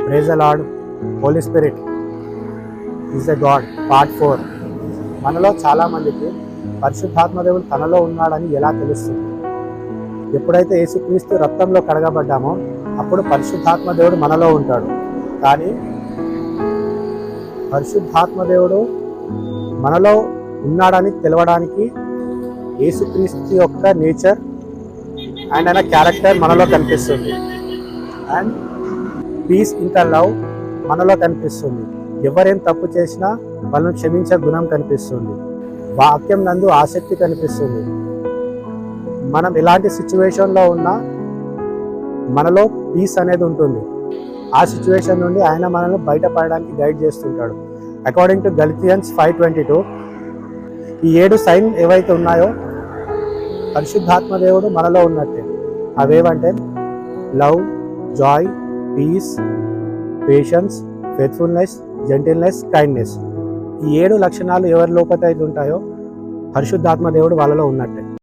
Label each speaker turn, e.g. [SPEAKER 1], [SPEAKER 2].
[SPEAKER 1] Praise the lord. Holy spirit is the god. Part 4. మనలో చాలామందికి పరిశుద్ధాత్మదేవుడు తనలో ఉన్నాడని ఎలా తెలుస్తుంది? ఎప్పుడైతే యేసుక్రీస్తు రక్తంలో కడగబడ్డామో అప్పుడు పరిశుద్ధాత్మదేవుడు మనలో ఉంటాడు. కానీ పరిశుద్ధాత్మదేవుడు మనలో ఉన్నాడని తెలవడానికి యేసుక్రీస్తు యొక్క నేచర్ అండ్ ఆయన క్యారెక్టర్ మనలో కనిపిస్తుంది. And peace in the love మనలో కనిపిస్తుంది. ఎవరేం తప్పు చేసినా వాళ్ళని క్షమించే గుణం కనిపిస్తుంది. వాక్యం నందు ఆసక్తి కనిపిస్తుంది. మనం ఎలాంటి సిచ్యువేషన్లో ఉన్నా మనలో పీస్ అనేది ఉంటుంది. ఆ సిచ్యువేషన్ నుండి ఆయన మనల్ని బయటపడడానికి గైడ్ చేస్తుంటాడు. అకార్డింగ్ టు గలతియన్స్ 5:22 ఈ 7 సైన్ ఏవైతే ఉన్నాయో పరిశుద్ధాత్మదేవుడు మనలో ఉన్నట్టే. అవేవంటే love, joy, peace, patience, faithfulness, gentleness, kindness. ఈ 7 లక్షణాలు ఎవరి లోపల అయితే ఉంటాయో పరిశుద్ధాత్మదేవుడు వాళ్ళలో ఉన్నట్టే.